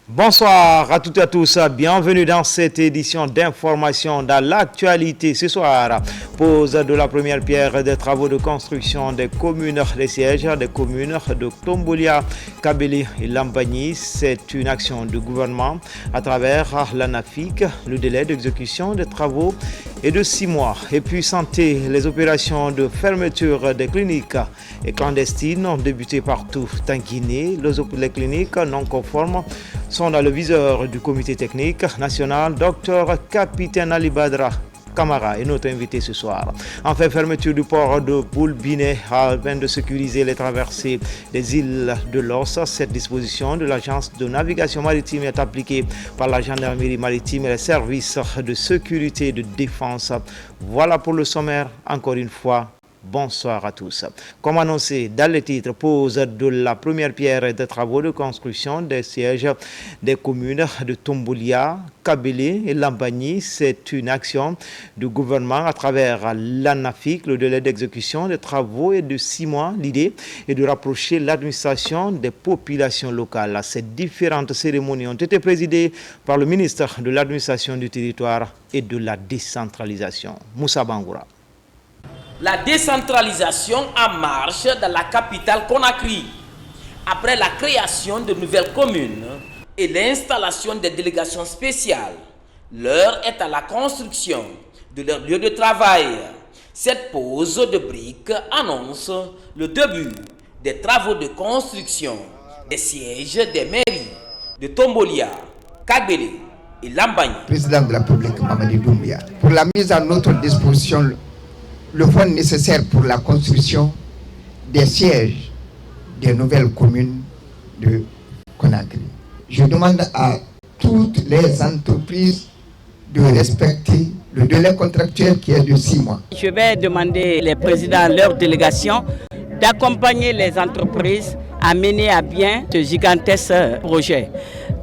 Bonsoir à toutes et à tous, bienvenue dans cette édition d'information dans l'actualité. Ce soir, pose de la première pierre des travaux de construction des communes des sièges des communes de Tombolia, Kabele et Lambagny. C'est une action du gouvernement à travers l'ANAFIC. Le délai d'exécution des travaux est de 6 mois. Et puis santé, les opérations de fermeture des cliniques et clandestines ont débuté partout en Guinée. Les cliniques non conformes sont dans le viseur du comité technique national. Dr Capitaine Ali Badra Camara est notre invité ce soir. Enfin, fermeture du port de Boulbinet afin de sécuriser les traversées des îles de l'Os. Cette disposition de l'agence de navigation maritime est appliquée par la gendarmerie maritime et les services de sécurité et de défense. Voilà pour le sommaire, encore une fois. Bonsoir à tous. Comme annoncé dans le titre, pose de la première pierre des travaux de construction des sièges des communes de Tombolia, Kabele et Lambagny. C'est une action du gouvernement à travers l'ANAFIC. Le délai d'exécution des travaux est de 6 mois. L'idée est de rapprocher l'administration des populations locales. Ces différentes cérémonies ont été présidées par le ministre de l'administration du territoire et de la décentralisation, Moussa Bangoura. La décentralisation en marche dans la capitale Conakry, après la création de nouvelles communes et l'installation des délégations spéciales. L'heure est à la construction de leur lieu de travail. Cette pose de briques annonce le début des travaux de construction des sièges des mairies de Tombolia, Kabele et Lambagny. Président de la République, Mamadi Doumbia, pour la mise à notre disposition le fonds nécessaire pour la construction des sièges des nouvelles communes de Conakry. Je demande à toutes les entreprises de respecter le délai contractuel qui est de 6 mois. Je vais demander les présidents, leurs délégations, d'accompagner les entreprises à mener à bien ce gigantesque projet.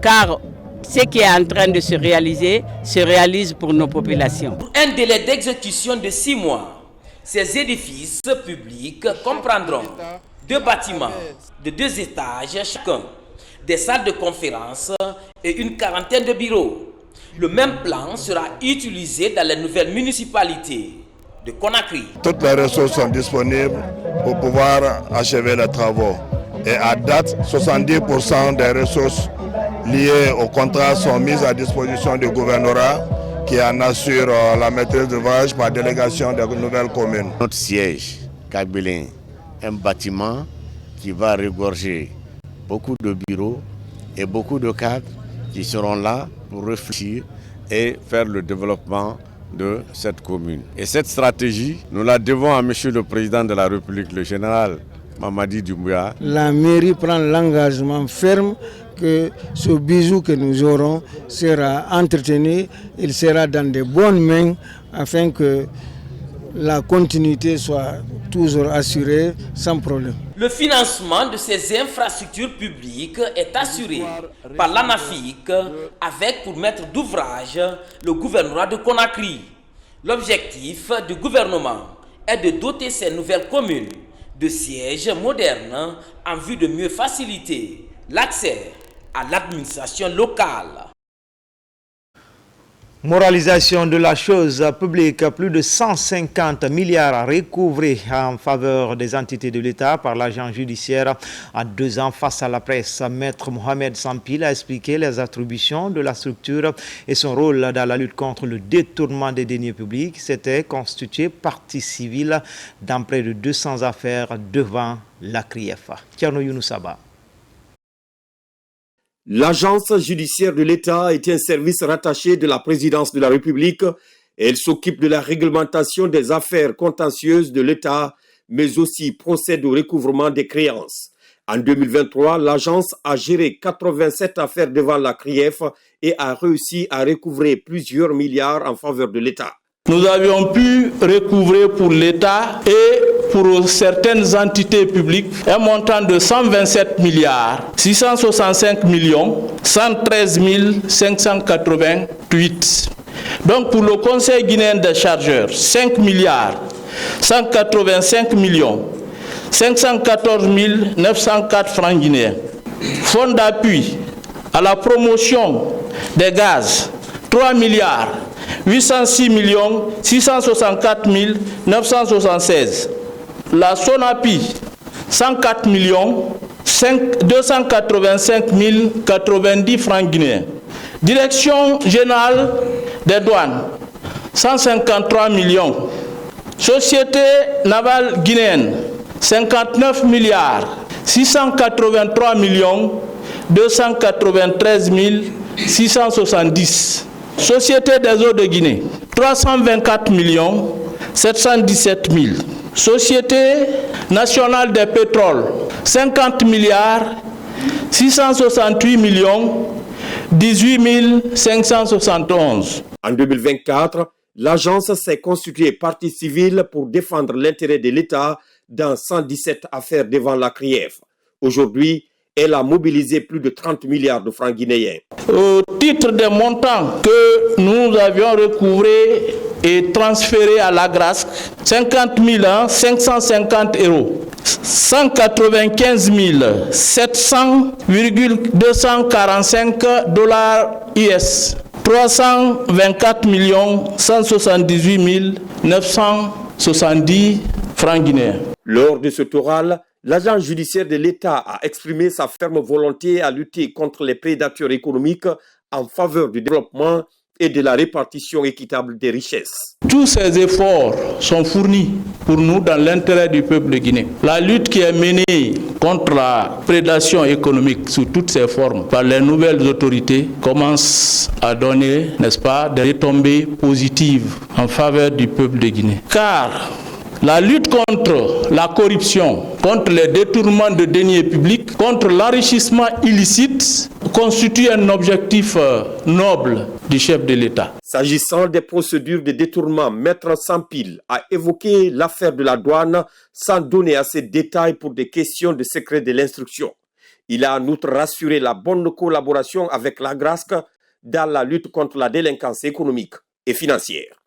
Car ce qui est en train de se réalise pour nos populations. Un délai d'exécution de 6 mois. Ces édifices publics comprendront 2 bâtiments de 2 étages chacun, des salles de conférence et une quarantaine de bureaux. Le même plan sera utilisé dans les nouvelles municipalités de Conakry. Toutes les ressources sont disponibles pour pouvoir achever les travaux. Et à date, 70% des ressources liées au contrat sont mises à disposition du gouvernorat, qui en assure la maîtrise d'ouvrage par délégation des nouvelles communes. Notre siège, Kabele, un bâtiment qui va regorger beaucoup de bureaux et beaucoup de cadres qui seront là pour réfléchir et faire le développement de cette commune. Et cette stratégie, nous la devons à Monsieur le Président de la République, le général Mamadi Doumbia. La mairie prend l'engagement ferme que ce bijou que nous aurons sera entretenu, il sera dans de bonnes mains afin que la continuité soit toujours assurée sans problème. Le financement de ces infrastructures publiques est assuré par l'ANAFIC avec pour maître d'ouvrage le gouvernorat de Conakry. L'objectif du gouvernement est de doter ces nouvelles communes de sièges modernes en vue de mieux faciliter l'accès à l'administration locale. Moralisation de la chose publique, plus de 150 milliards recouvrés en faveur des entités de l'État par l'agent judiciaire en 2 ans face à la presse. Maître Mohamed Sampil a expliqué les attributions de la structure et son rôle dans la lutte contre le détournement des deniers publics. C'était constitué partie civile dans près de 200 affaires devant la CRIEF. Tierno Younoussaba. L'agence judiciaire de l'État est un service rattaché de la présidence de la République et elle s'occupe de la réglementation des affaires contentieuses de l'État, mais aussi procède au recouvrement des créances. En 2023, l'agence a géré 87 affaires devant la CRIEF et a réussi à recouvrer plusieurs milliards en faveur de l'État. Nous avions pu recouvrer pour l'État et pour certaines entités publiques un montant de 127 milliards 665 millions 113 588. Donc pour le Conseil guinéen des chargeurs, 5 milliards 185 millions 514 904 francs guinéens. Fonds d'appui À la promotion des gaz, 3 milliards 806 664 976. La SONAPI, 104 285 090 francs guinéens. Direction générale des douanes, 153 millions. Société navale guinéenne, 59 milliards 683 293 670. Société des eaux de Guinée, 324 717 000. Société nationale des pétroles, 50 milliards 668 18 571. En 2024, l'agence s'est constituée partie civile pour défendre l'intérêt de l'État dans 117 affaires devant la CRIEF. Aujourd'hui, elle a mobilisé plus de 30 milliards de francs guinéens. Au titre des montants que nous avions recouvrés et transférés à la GRASC, 50 550 euros, 195 700,245 $ US, 324 178 970 francs guinéens. Lors de ce oral, l'agent judiciaire de l'État a exprimé sa ferme volonté à lutter contre les prédateurs économiques en faveur du développement et de la répartition équitable des richesses. Tous ces efforts sont fournis pour nous dans l'intérêt du peuple de Guinée. La lutte qui est menée contre la prédation économique sous toutes ses formes par les nouvelles autorités commence à donner, n'est-ce pas, des retombées positives en faveur du peuple de Guinée. Car la lutte contre la corruption, contre les détournements de deniers publics, contre l'enrichissement illicite constitue un objectif noble du chef de l'État. S'agissant des procédures de détournement, Maître Sampil a évoqué l'affaire de la douane sans donner assez de détails pour des questions de secret de l'instruction. Il a en outre rassuré la bonne collaboration avec la GRASC dans la lutte contre la délinquance économique et financière.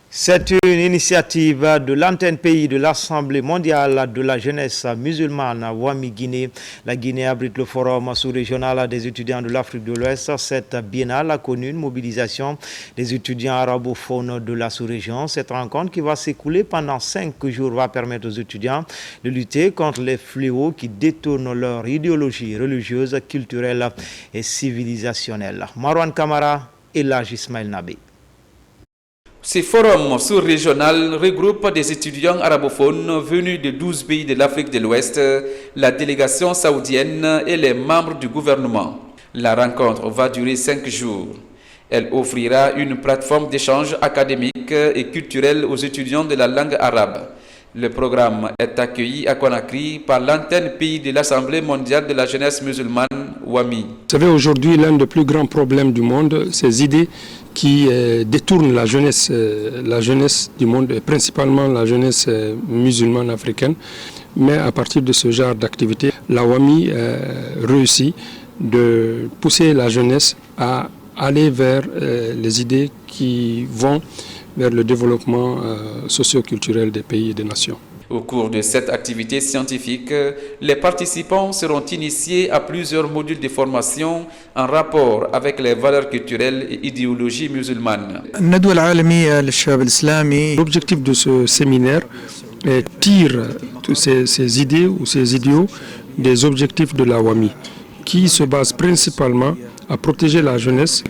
C'est une initiative de l'antenne pays de l'Assemblée mondiale de la jeunesse musulmane à Wami Guinée. La Guinée abrite le forum sous-régional des étudiants de l'Afrique de l'Ouest. Cette biennale a connu une mobilisation des étudiants arabophones de la sous-région. Cette rencontre qui va s'écouler pendant 5 jours va permettre aux étudiants de lutter contre les fléaux qui détournent leur idéologie religieuse, culturelle et civilisationnelle. Marwan Kamara et Laj Ismaël Nabé. Ce forum sous-régional regroupe des étudiants arabophones venus de 12 pays de l'Afrique de l'Ouest, la délégation saoudienne et les membres du gouvernement. La rencontre va durer 5 jours. Elle offrira une plateforme d'échange académique et culturel aux étudiants de la langue arabe. Le programme est accueilli à Conakry par l'antenne pays de l'Assemblée mondiale de la jeunesse musulmane, WAMI. Vous savez, aujourd'hui, l'un des plus grands problèmes du monde, ces idées qui détournent la jeunesse du monde, et principalement la jeunesse musulmane africaine. Mais à partir de ce genre d'activité, la WAMI réussit de pousser la jeunesse à aller vers les idées qui vont vers le développement socio-culturel des pays et des nations. Au cours de cette activité scientifique, les participants seront initiés à plusieurs modules de formation en rapport avec les valeurs culturelles et idéologies musulmanes. L'objectif de ce séminaire tire tous ces idées ou ces idéaux des objectifs de la WAMI, qui se base principalement à protéger la jeunesse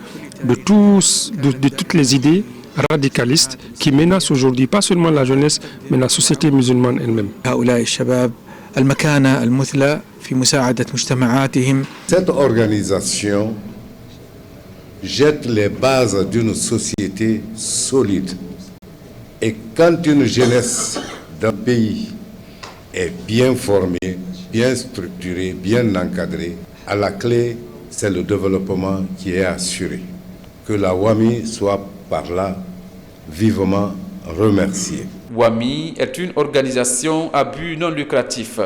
de toutes les idées radicalistes qui menacent aujourd'hui pas seulement la jeunesse, mais la société musulmane elle-même. Cette organisation jette les bases d'une société solide. Et quand une jeunesse d'un pays est bien formée, bien structurée, bien encadrée, à la clé, c'est le développement qui est assuré. Que la WAMI soit par là vivement remerciée. WAMI est une organisation à but non lucratif.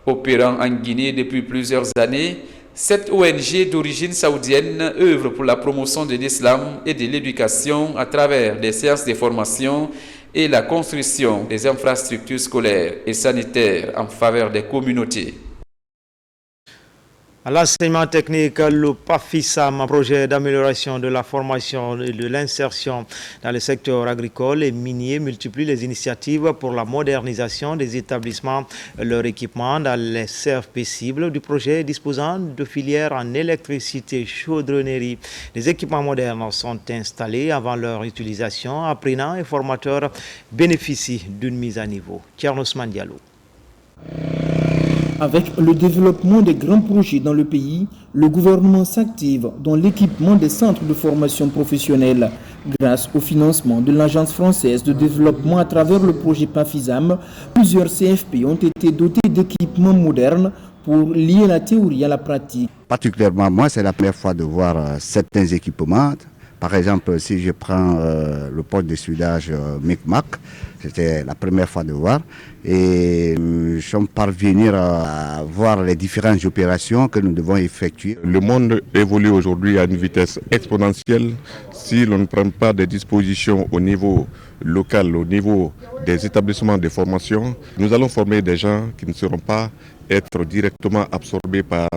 Opérant en Guinée depuis plusieurs années, cette ONG d'origine saoudienne œuvre pour la promotion de l'islam et de l'éducation à travers des séances de formation et la construction des infrastructures scolaires et sanitaires en faveur des communautés. À l'enseignement technique, le PAFISAM, projet d'amélioration de la formation et de l'insertion dans le secteur agricole et minier, multiplie les initiatives pour la modernisation des établissements et leur équipement dans les CFP cibles du projet disposant de filières en électricité, chaudronnerie. Les équipements modernes sont installés avant leur utilisation. Apprenants et formateurs bénéficient d'une mise à niveau. Tchernosman Diallo. Avec le développement des grands projets dans le pays, le gouvernement s'active dans l'équipement des centres de formation professionnelle. Grâce au financement de l'Agence française de développement à travers le projet PAFISAM, plusieurs CFP ont été dotés d'équipements modernes pour lier la théorie à la pratique. Particulièrement moi, c'est la première fois de voir certains équipements. Par exemple, si je prends le poste de soudage Micmac, c'était la première fois de voir. Et nous sommes parvenus à voir les différentes opérations que nous devons effectuer. Le monde évolue aujourd'hui à une vitesse exponentielle. Si l'on ne prend pas des dispositions au niveau local, au niveau des établissements de formation, nous allons former des gens qui ne seront pas être directement absorbés par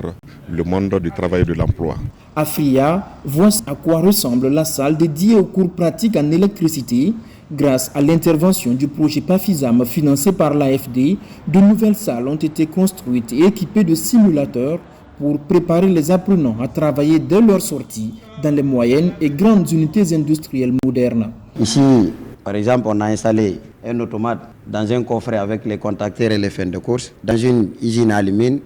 le monde du travail et de l'emploi. Afria, voici à quoi ressemble la salle dédiée aux cours pratiques en électricité. Grâce à l'intervention du projet PAFISAM financé par l'AFD, de nouvelles salles ont été construites et équipées de simulateurs pour préparer les apprenants à travailler dès leur sortie dans les moyennes et grandes unités industrielles modernes. Ici, par exemple, on a installé un automate dans un coffret avec les contacteurs et les fins de course, dans une usine à mine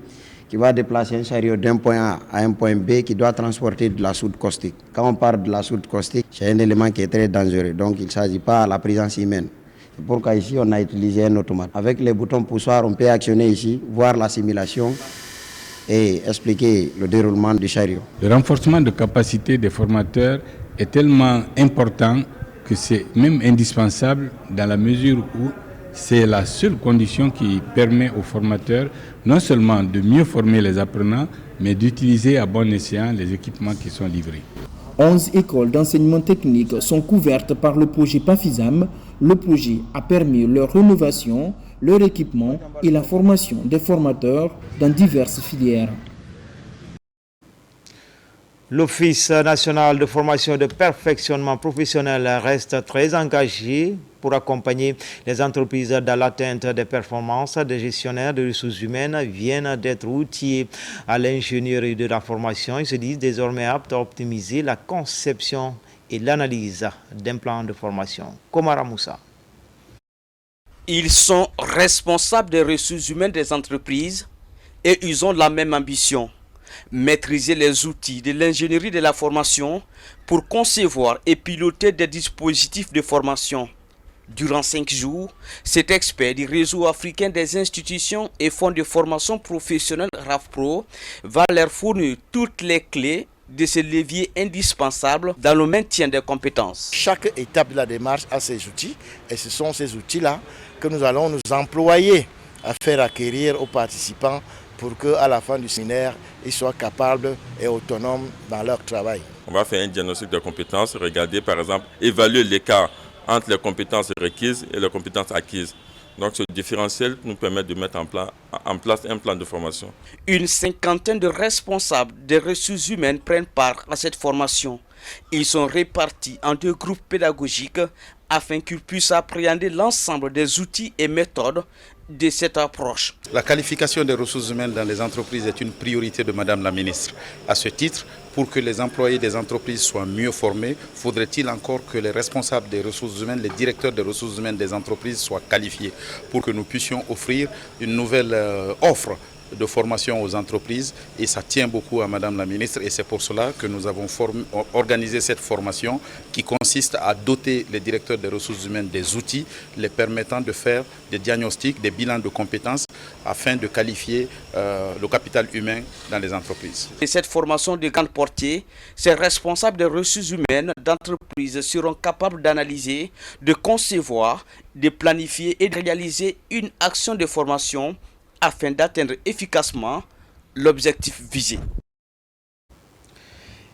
qui va déplacer un chariot d'un point A à un point B qui doit transporter de la soude caustique. Quand on parle de la soude caustique, c'est un élément qui est très dangereux, donc il ne s'agit pas de la présence humaine. C'est pourquoi ici on a utilisé un automate. Avec les boutons poussoirs, on peut actionner ici, voir la simulation et expliquer le déroulement du chariot. Le renforcement de capacité des formateurs est tellement important que c'est même indispensable dans la mesure où c'est la seule condition qui permet aux formateurs non seulement de mieux former les apprenants, mais d'utiliser à bon escient les équipements qui sont livrés. 11 écoles d'enseignement technique sont couvertes par le projet PAFISAM. Le projet a permis leur rénovation, leur équipement et la formation des formateurs dans diverses filières. L'Office national de formation et de perfectionnement professionnel reste très engagé pour accompagner les entreprises dans l'atteinte des performances. Des gestionnaires de ressources humaines viennent d'être outillés à l'ingénierie de la formation. Ils se disent désormais aptes à optimiser la conception et l'analyse d'un plan de formation. Komara Moussa. Ils sont responsables des ressources humaines des entreprises et ils ont la même ambition. Maîtriser les outils de l'ingénierie de la formation pour concevoir et piloter des dispositifs de formation. Durant 5 jours, cet expert du réseau africain des institutions et fonds de formation professionnelle RAFPRO va leur fournir toutes les clés de ce levier indispensable dans le maintien des compétences. Chaque étape de la démarche a ses outils et ce sont ces outils-là que nous allons nous employer à faire acquérir aux participants pour qu'à la fin du séminaire, ils soient capables et autonomes dans leur travail. On va faire un diagnostic de compétences, regarder par exemple, évaluer l'écart entre les compétences requises et les compétences acquises. Donc ce différentiel nous permet de mettre en place un plan de formation. Une cinquantaine de responsables des ressources humaines prennent part à cette formation. Ils sont répartis en 2 groupes pédagogiques afin qu'ils puissent appréhender l'ensemble des outils et méthodes de cette approche. La qualification des ressources humaines dans les entreprises est une priorité de Madame la Ministre. À ce titre, pour que les employés des entreprises soient mieux formés, faudrait-il encore que les responsables des ressources humaines, les directeurs des ressources humaines des entreprises soient qualifiés pour que nous puissions offrir une nouvelle offre de formation aux entreprises et ça tient beaucoup à Madame la Ministre et c'est pour cela que nous avons organisé cette formation qui consiste à doter les directeurs des ressources humaines des outils les permettant de faire des diagnostics, des bilans de compétences afin de qualifier le capital humain dans les entreprises. Et cette formation de grande portée, ces responsables des ressources humaines d'entreprises seront capables d'analyser, de concevoir, de planifier et de réaliser une action de formation afin d'atteindre efficacement l'objectif visé.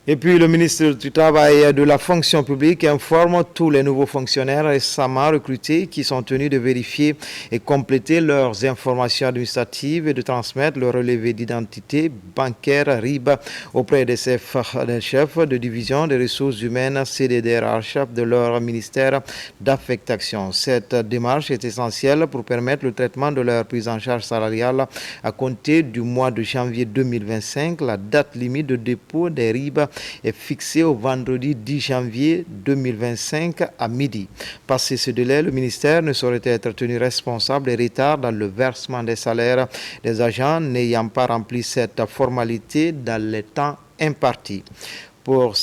Et puis le ministre du Travail et de la Fonction publique informe tous les nouveaux fonctionnaires récemment recrutés qui sont tenus de vérifier et compléter leurs informations administratives et de transmettre le relevé d'identité bancaire RIB auprès des chefs de division des ressources humaines CDDRH de leur ministère d'affectation. Cette démarche est essentielle pour permettre le traitement de leur prise en charge salariale à compter du mois de janvier 2025. La date limite de dépôt des RIB est fixé au vendredi 10 janvier 2025 à midi. Passé ce délai, le ministère ne saurait être tenu responsable des retards dans le versement des salaires des agents n'ayant pas rempli cette formalité dans les temps impartis. Pour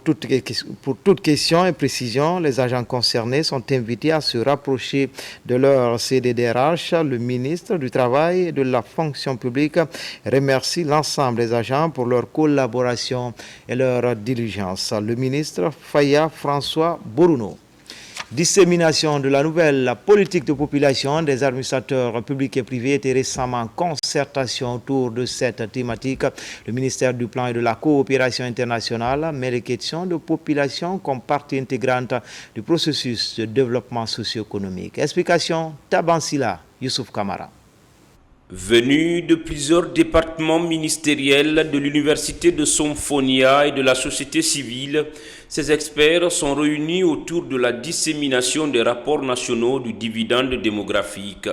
toute question et précision, les agents concernés sont invités à se rapprocher de leur CDDRH. Le ministre du Travail et de la Fonction publique remercie l'ensemble des agents pour leur collaboration et leur diligence. Le ministre Faya François Boruno. Dissémination de la nouvelle politique de population des administrateurs publics et privés était récemment en concertation autour de cette thématique. Le ministère du Plan et de la Coopération internationale met les questions de population comme partie intégrante du processus de développement socio-économique. Explication Tabansila, Youssouf Kamara. Venus de plusieurs départements ministériels de l'Université de Somfonia et de la société civile, ces experts sont réunis autour de la dissémination des rapports nationaux du dividende démographique.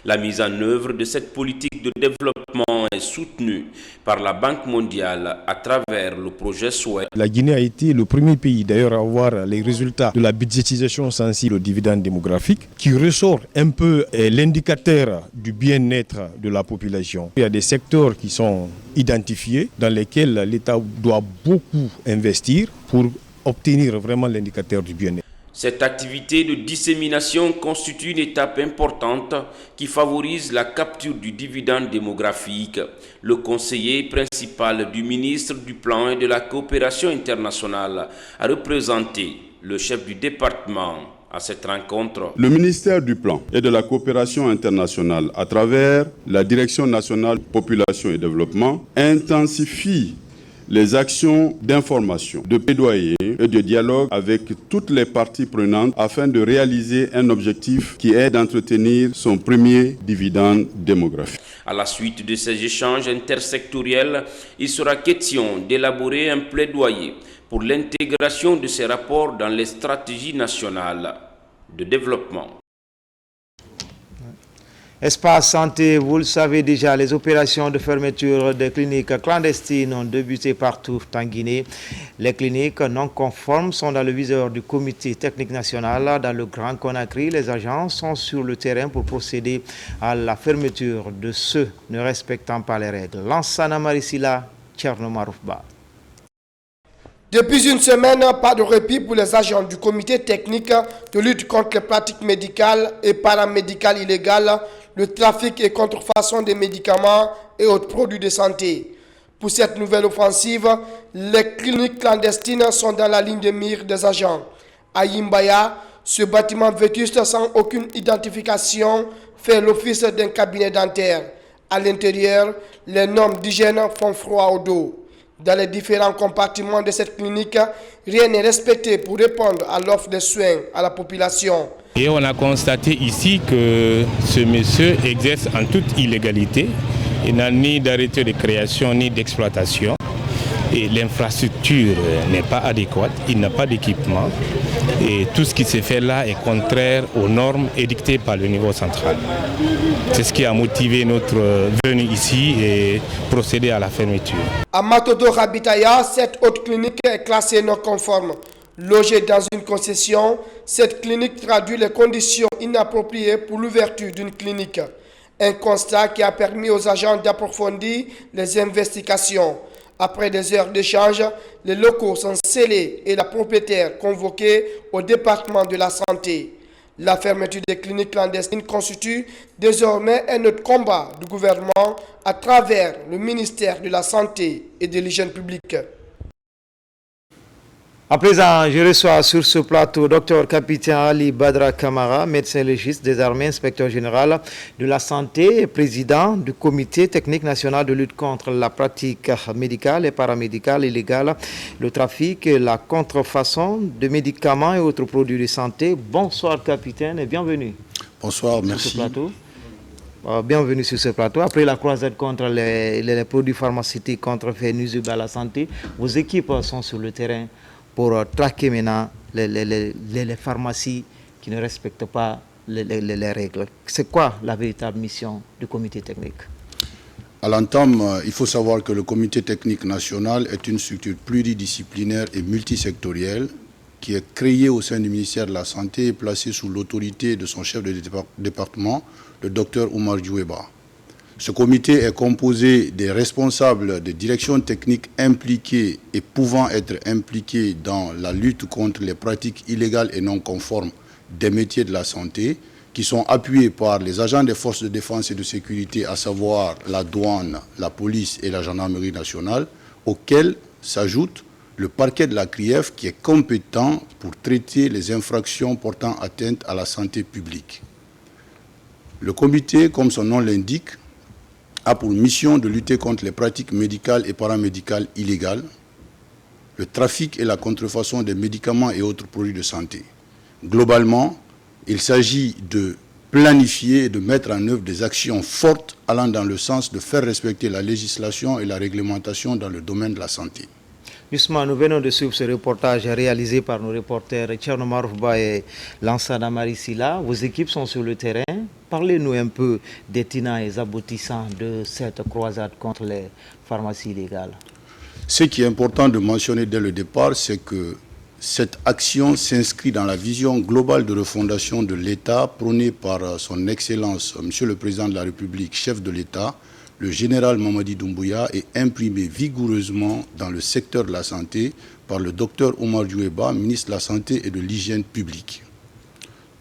La mise en œuvre de cette politique de développement est soutenue par la Banque mondiale à travers le projet SOET. La Guinée a été le premier pays d'ailleurs à avoir les résultats de la budgétisation sensible au dividende démographique qui ressort un peu l'indicateur du bien-être de la population. Il y a des secteurs qui sont identifiés dans lesquels l'État doit beaucoup investir pour obtenir vraiment l'indicateur du bien-être. Cette activité de dissémination constitue une étape importante qui favorise la capture du dividende démographique. Le conseiller principal du ministre du Plan et de la Coopération internationale a représenté le chef du département à cette rencontre. Le ministère du Plan et de la Coopération internationale, à travers la Direction nationale Population et Développement, intensifie les actions d'information, de plaidoyer et de dialogue avec toutes les parties prenantes afin de réaliser un objectif qui est d'entretenir son premier dividende démographique. À la suite de ces échanges intersectoriels, il sera question d'élaborer un plaidoyer pour l'intégration de ces rapports dans les stratégies nationales de développement. Espace santé, vous le savez déjà, les opérations de fermeture des cliniques clandestines ont débuté partout en Guinée. Les cliniques non conformes sont dans le viseur du comité technique national. Dans le Grand Conakry, les agents sont sur le terrain pour procéder à la fermeture de ceux ne respectant pas les règles. Lansana Marisila, Tcherno Maroufba. Depuis une semaine, pas de répit pour les agents du comité technique de lutte contre les pratiques médicales et paramédicales illégales, le trafic et contrefaçon des médicaments et autres produits de santé. Pour cette nouvelle offensive, les cliniques clandestines sont dans la ligne de mire des agents. À Yimbaya, ce bâtiment vétuste sans aucune identification fait l'office d'un cabinet dentaire. À l'intérieur, les normes d'hygiène font froid au dos. Dans les différents compartiments de cette clinique, rien n'est respecté pour répondre à l'offre de soins à la population. Et on a constaté ici que ce monsieur exerce en toute illégalité. Il n'a ni d'arrêté de création ni d'exploitation. Et l'infrastructure n'est pas adéquate, il n'a pas d'équipement. Et tout ce qui se fait là est contraire aux normes édictées par le niveau central. C'est ce qui a motivé notre venue ici et procéder à la fermeture. À Matodo Rabitaya, cette haute clinique est classée non conforme. Logée dans une concession, cette clinique traduit les conditions inappropriées pour l'ouverture d'une clinique. Un constat qui a permis aux agents d'approfondir les investigations. Après des heures d'échange, les locaux sont scellés et la propriétaire convoquée au département de la santé. La fermeture des cliniques clandestines constitue désormais un autre combat du gouvernement à travers le ministère de la Santé et de l'Hygiène publique. À présent, je reçois sur ce plateau Dr Capitaine Ali Badra Kamara, médecin légiste des armées, inspecteur général de la santé et président du comité technique national de lutte contre la pratique médicale et paramédicale illégale, le trafic et la contrefaçon de médicaments et autres produits de santé. Bonsoir capitaine et bienvenue. Bonsoir, merci. Sur ce plateau. Bienvenue sur ce plateau. Après la croisade contre les produits pharmaceutiques contrefaits nuisibles à la santé, vos équipes sont sur le terrain pour traquer maintenant les pharmacies qui ne respectent pas les règles. C'est quoi la véritable mission du comité technique? À l'entame, il faut savoir que le comité technique national est une structure pluridisciplinaire et multisectorielle qui est créée au sein du ministère de la Santé et placée sous l'autorité de son chef de département, le docteur Oumar Djoueba. Ce comité est composé des responsables des directions techniques impliquées et pouvant être impliqués dans la lutte contre les pratiques illégales et non conformes des métiers de la santé, qui sont appuyés par les agents des forces de défense et de sécurité, à savoir la douane, la police et la gendarmerie nationale, auxquels s'ajoute le parquet de la CRIEF qui est compétent pour traiter les infractions portant atteinte à la santé publique. Le comité, comme son nom l'indique, a pour mission de lutter contre les pratiques médicales et paramédicales illégales, le trafic et la contrefaçon des médicaments et autres produits de santé. Globalement, il s'agit de planifier et de mettre en œuvre des actions fortes allant dans le sens de faire respecter la législation et la réglementation dans le domaine de la santé. Justement, nous venons de suivre ce reportage réalisé par nos reporters Tcherno Maroufba et Lansana Marisila. Vos équipes sont sur le terrain. Parlez-nous un peu des tenants et aboutissants de cette croisade contre les pharmacies illégales. Ce qui est important de mentionner dès le départ, c'est que cette action s'inscrit dans la vision globale de refondation de l'État prônée par son Excellence, Monsieur le Président de la République, chef de l'État, le général Mamadi Doumbouya, est imprimé vigoureusement dans le secteur de la santé par le docteur Oumar Djoueba, ministre de la Santé et de l'Hygiène publique.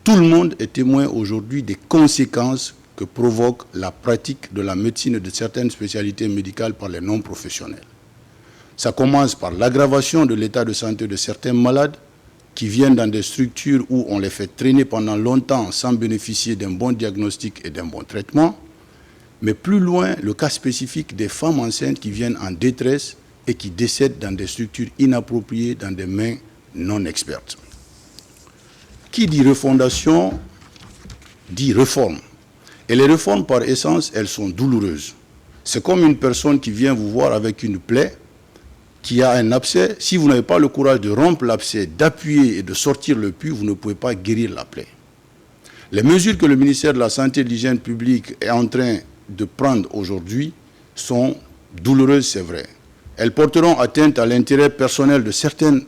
Tout le monde est témoin aujourd'hui des conséquences que provoque la pratique de la médecine et de certaines spécialités médicales par les non-professionnels. Ça commence par l'aggravation de l'état de santé de certains malades qui viennent dans des structures où on les fait traîner pendant longtemps sans bénéficier d'un bon diagnostic et d'un bon traitement. Mais plus loin, le cas spécifique des femmes enceintes qui viennent en détresse et qui décèdent dans des structures inappropriées, dans des mains non expertes. Qui dit refondation, dit réforme. Et les réformes, par essence, elles sont douloureuses. C'est comme une personne qui vient vous voir avec une plaie, qui a un abcès. Si vous n'avez pas le courage de rompre l'abcès, d'appuyer et de sortir le pus, vous ne pouvez pas guérir la plaie. Les mesures que le ministère de la Santé et de l'Hygiène publique est en train de prendre aujourd'hui sont douloureuses, c'est vrai. Elles porteront atteinte à l'intérêt personnel de certains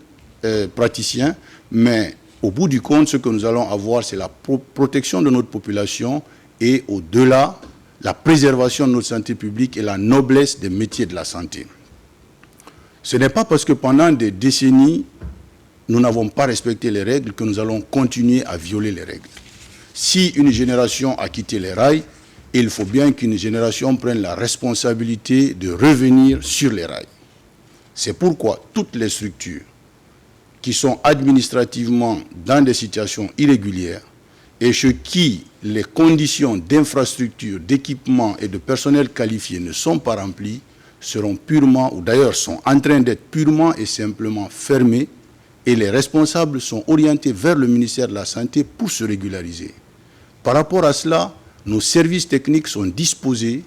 praticiens, mais au bout du compte, ce que nous allons avoir, c'est la protection de notre population et au-delà, la préservation de notre santé publique et la noblesse des métiers de la santé. Ce n'est pas parce que pendant des décennies, nous n'avons pas respecté les règles que nous allons continuer à violer les règles. Si une génération a quitté les rails, il faut bien qu'une génération prenne la responsabilité de revenir sur les rails. C'est pourquoi toutes les structures qui sont administrativement dans des situations irrégulières et chez qui les conditions d'infrastructure, d'équipement et de personnel qualifié ne sont pas remplies, seront purement, ou d'ailleurs sont en train d'être purement et simplement fermés, et les responsables sont orientés vers le ministère de la Santé pour se régulariser. Par rapport à cela, nos services techniques sont disposés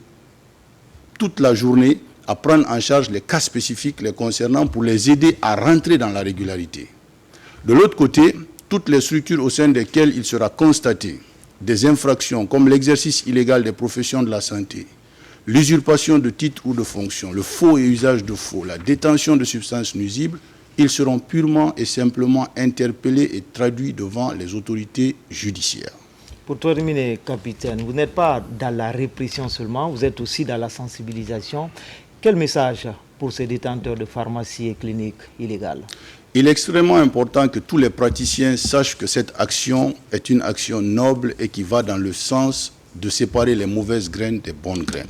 toute la journée à prendre en charge les cas spécifiques les concernant pour les aider à rentrer dans la régularité. De l'autre côté, toutes les structures au sein desquelles il sera constaté des infractions comme l'exercice illégal des professions de la santé, l'usurpation de titres ou de fonctions, le faux et usage de faux, la détention de substances nuisibles, ils seront purement et simplement interpellés et traduits devant les autorités judiciaires. Pour terminer, capitaine, vous n'êtes pas dans la répression seulement, vous êtes aussi dans la sensibilisation. Quel message pour ces détenteurs de pharmacies et cliniques illégales? Il est extrêmement important que tous les praticiens sachent que cette action est une action noble et qui va dans le sens de séparer les mauvaises graines des bonnes graines.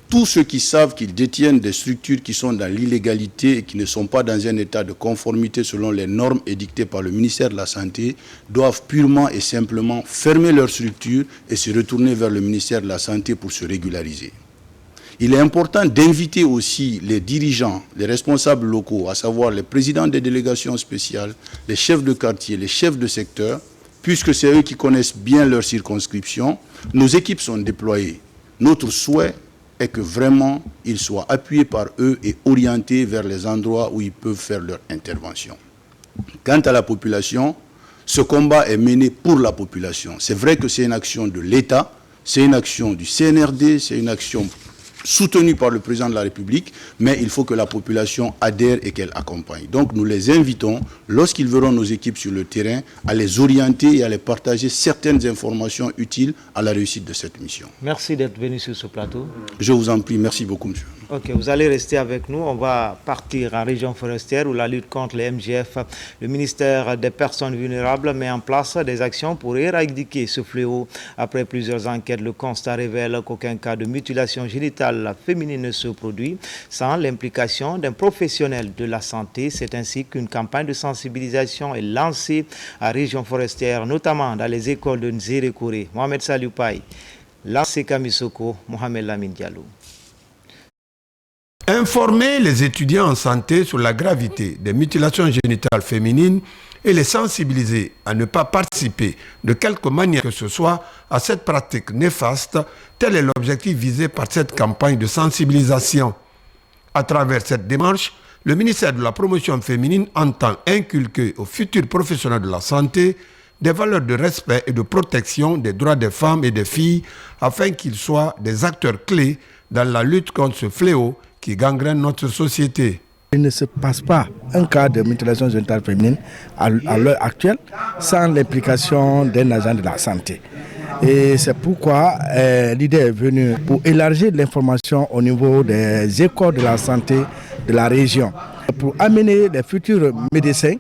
tous ceux qui savent qu'ils détiennent des structures qui sont dans l'illégalité et qui ne sont pas dans un état de conformité selon les normes édictées par le ministère de la Santé doivent purement et simplement fermer leurs structures et se retourner vers le ministère de la Santé pour se régulariser. Il est important d'inviter aussi les dirigeants, les responsables locaux, à savoir les présidents des délégations spéciales, les chefs de quartier, les chefs de secteur, puisque c'est eux qui connaissent bien leur circonscription. Nos équipes sont déployées. Notre souhait est que vraiment ils soient appuyés par eux et orientés vers les endroits où ils peuvent faire leur intervention. Quant à la population, ce combat est mené pour la population. C'est vrai que c'est une action de l'État, c'est une action du CNRD, c'est une action soutenue par le président de la République, mais il faut que la population adhère et qu'elle accompagne. Donc nous les invitons, lorsqu'ils verront nos équipes sur le terrain, à les orienter et à les partager certaines informations utiles à la réussite de cette mission. Merci d'être venu sur ce plateau. Je vous en prie, merci beaucoup, monsieur. Ok, vous allez rester avec nous. On va partir en région forestière où la lutte contre les MGF, le ministère des Personnes vulnérables met en place des actions pour éradiquer ce fléau. Après plusieurs enquêtes, le constat révèle qu'aucun cas de mutilation génitale féminine ne se produit sans l'implication d'un professionnel de la santé. C'est ainsi qu'une campagne de sensibilisation est lancée à région forestière, notamment dans les écoles de Nzérékouré. Mohamed Salioupaï, Lancé Kamisoko, Mohamed Lamine Diallo. Informer les étudiants en santé sur la gravité des mutilations génitales féminines et les sensibiliser à ne pas participer de quelque manière que ce soit à cette pratique néfaste, tel est l'objectif visé par cette campagne de sensibilisation. À travers cette démarche, le ministère de la Promotion féminine entend inculquer aux futurs professionnels de la santé des valeurs de respect et de protection des droits des femmes et des filles afin qu'ils soient des acteurs clés dans la lutte contre ce fléau qui gangrène notre société. Il ne se passe pas un cas de mutilation génitale féminine à l'heure actuelle sans l'implication d'un agent de la santé. Et c'est pourquoi l'idée est venue pour élargir l'information au niveau des écoles de la santé de la région, pour amener les futurs médecins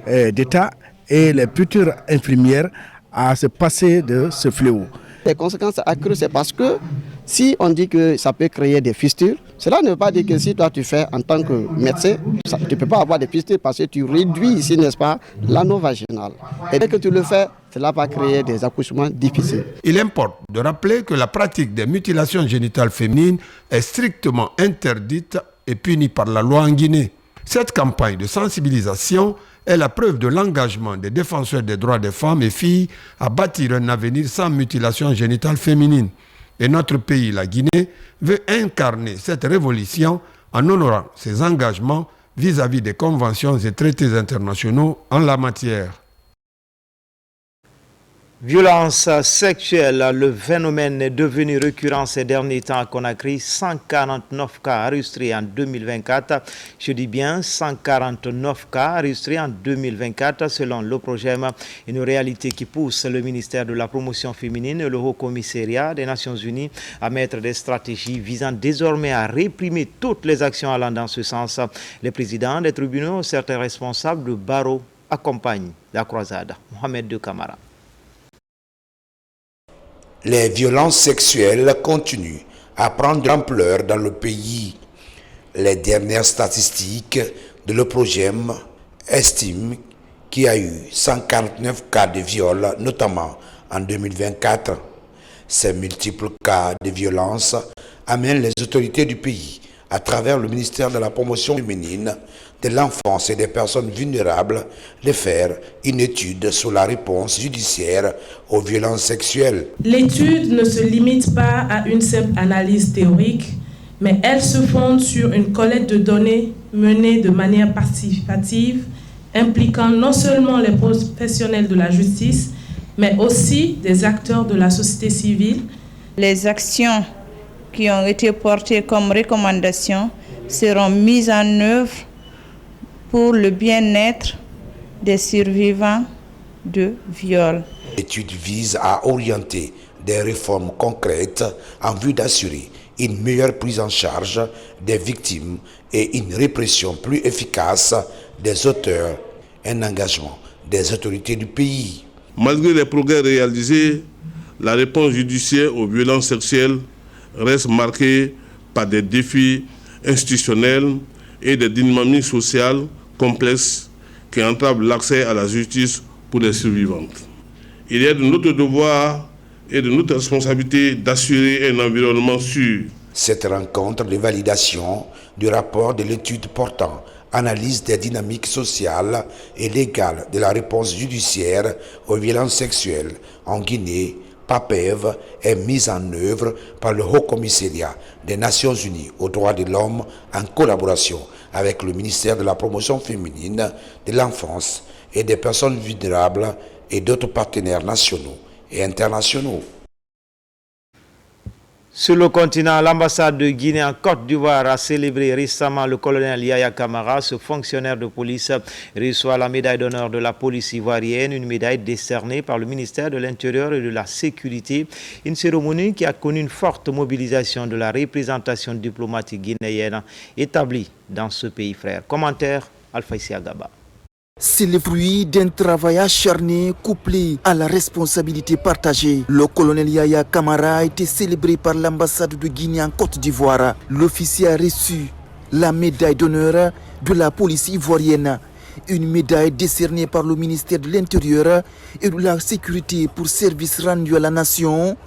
d'État et les futures infirmières à se passer de ce fléau. Les conséquences accrues, c'est parce que si on dit que ça peut créer des fistules, cela ne veut pas dire que si toi tu fais en tant que médecin, tu ne peux pas avoir des fistules parce que tu réduis ici, n'est-ce pas, l'anneau vaginal. Et dès que tu le fais, cela va créer des accouchements difficiles. Il importe de rappeler que la pratique des mutilations génitales féminines est strictement interdite et punie par la loi en Guinée. Cette campagne de sensibilisation est la preuve de l'engagement des défenseurs des droits des femmes et filles à bâtir un avenir sans mutilation génitale féminine. Et notre pays, la Guinée, veut incarner cette révolution en honorant ses engagements vis-à-vis des conventions et traités internationaux en la matière. Violence sexuelle, le phénomène est devenu récurrent ces derniers temps à Conakry. 149 cas enregistrés en 2024. Je dis bien 149 cas enregistrés en 2024 selon l'OPROGEM. Une réalité qui pousse le ministère de la Promotion féminine et le Haut Commissariat des Nations Unies à mettre des stratégies visant désormais à réprimer toutes les actions allant dans ce sens. Les présidents des tribunaux, certains responsables de barreaux accompagnent la croisade. Mohamed De Camara. Les violences sexuelles continuent à prendre de l'ampleur dans le pays. Les dernières statistiques de l'OPROGEM estiment qu'il y a eu 149 cas de viol, notamment en 2024. Ces multiples cas de violence amènent les autorités du pays, à travers le ministère de la Promotion féminine, de l'enfance et des personnes vulnérables, de faire une étude sur la réponse judiciaire aux violences sexuelles. L'étude ne se limite pas à une simple analyse théorique, mais elle se fonde sur une collecte de données menée de manière participative, impliquant non seulement les professionnels de la justice, mais aussi des acteurs de la société civile. Les actions qui ont été portées comme recommandations seront mises en œuvre pour le bien-être des survivants de viol. L'étude vise à orienter des réformes concrètes en vue d'assurer une meilleure prise en charge des victimes et une répression plus efficace des auteurs, un engagement des autorités du pays. Malgré les progrès réalisés, la réponse judiciaire aux violences sexuelles reste marquée par des défis institutionnels et des dynamiques sociales complexes qui entravent l'accès à la justice pour les survivantes. Il est de notre devoir et de notre responsabilité d'assurer un environnement sûr. Cette rencontre de validation du rapport de l'étude portant analyse des dynamiques sociales et légales de la réponse judiciaire aux violences sexuelles en Guinée, PAPEV, est mise en œuvre par le Haut Commissariat des Nations Unies aux droits de l'homme en collaboration avec le ministère de la Promotion féminine, de l'enfance et des personnes vulnérables et d'autres partenaires nationaux et internationaux. Sur le continent, l'ambassade de Guinée en Côte d'Ivoire a célébré récemment le colonel Yaya Camara. Ce fonctionnaire de police reçoit la médaille d'honneur de la police ivoirienne, une médaille décernée par le ministère de l'Intérieur et de la Sécurité. Une cérémonie qui a connu une forte mobilisation de la représentation diplomatique guinéenne établie dans ce pays frère. Commentaire, Alpha Agaba. C'est le fruit d'un travail acharné couplé à la responsabilité partagée. Le colonel Yaya Camara a été célébré par l'ambassade de Guinée en Côte d'Ivoire. L'officier a reçu la médaille d'honneur de la police ivoirienne, une médaille décernée par le ministère de l'Intérieur et de la Sécurité pour service rendu à la nation.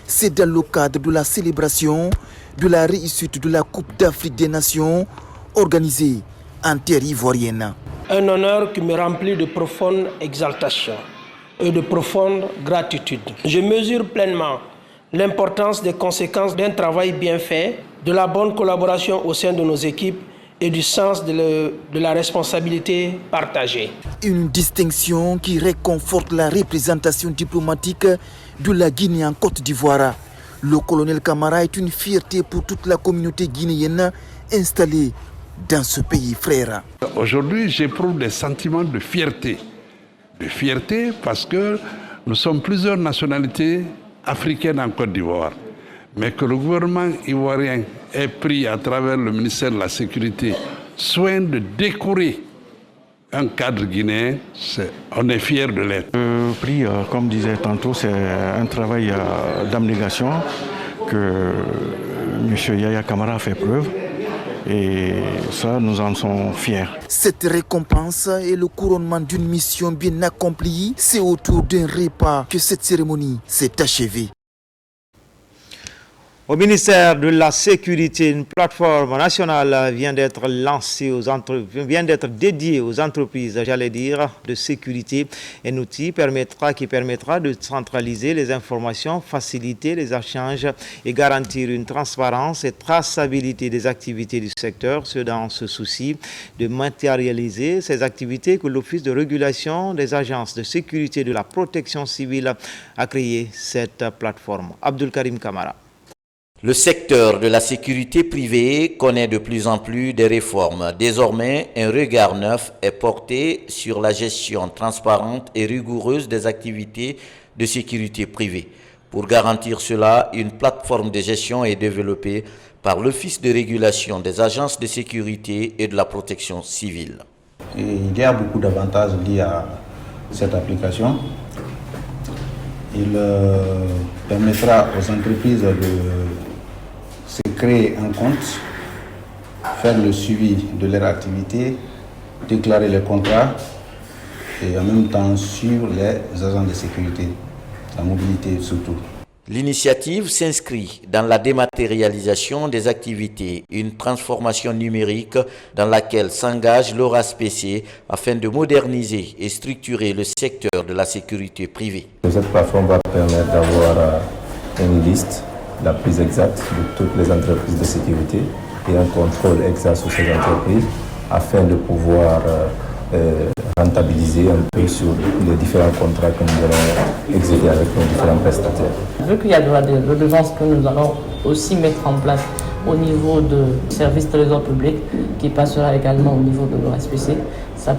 C'est dans le cadre de la célébration de la réussite de la Coupe d'Afrique des Nations organisée en terre ivoirienne. Un honneur qui me remplit de profonde exaltation et de profonde gratitude. Je mesure pleinement l'importance des conséquences d'un travail bien fait, de la bonne collaboration au sein de nos équipes et du sens de la responsabilité partagée. Une distinction qui réconforte la représentation diplomatique de la Guinée en Côte d'Ivoire. Le colonel Camara est une fierté pour toute la communauté guinéenne installée dans ce pays frère. Aujourd'hui, j'éprouve des sentiments de fierté. De fierté parce que nous sommes plusieurs nationalités africaines en Côte d'Ivoire. Mais que le gouvernement ivoirien ait pris à travers le ministère de la Sécurité soin de décorer un cadre guinéen, on est fiers de l'être. Le prix, comme disait tantôt, c'est un travail d'abnégation que M. Yaya Camara a fait preuve. Et ça, nous en sommes fiers. Cette récompense est le couronnement d'une mission bien accomplie. C'est autour d'un repas que cette cérémonie s'est achevée. Au ministère de la Sécurité, une plateforme nationale vient d'être lancée dédiée aux entreprises, de sécurité. Un outil qui permettra de centraliser les informations, faciliter les échanges et garantir une transparence et traçabilité des activités du secteur. C'est dans ce souci de matérialiser ces activités que l'Office de régulation des agences de sécurité de la protection civile a créé cette plateforme. Abdul Karim Kamara. Le secteur de la sécurité privée connaît de plus en plus des réformes. Désormais, un regard neuf est porté sur la gestion transparente et rigoureuse des activités de sécurité privée. Pour garantir cela, une plateforme de gestion est développée par l'Office de régulation des agences de sécurité et de la protection civile. Il y a beaucoup d'avantages liés à cette application. Il permettra aux entreprises de se créer un compte, faire le suivi de leur activité, déclarer les contrats et en même temps suivre les agents de sécurité, la mobilité surtout. L'initiative s'inscrit dans la dématérialisation des activités, une transformation numérique dans laquelle s'engage l'ORASPC afin de moderniser et structurer le secteur de la sécurité privée. Cette plateforme va permettre d'avoir une liste la plus exacte de toutes les entreprises de sécurité et un contrôle exact sur ces entreprises afin de pouvoir rentabiliser un peu sur les différents contrats que nous allons exécuter avec nos différents prestataires. Vu qu'il y a des redevances que nous allons aussi mettre en place au niveau de service trésor public qui passera également au niveau de l'ORASPC, ça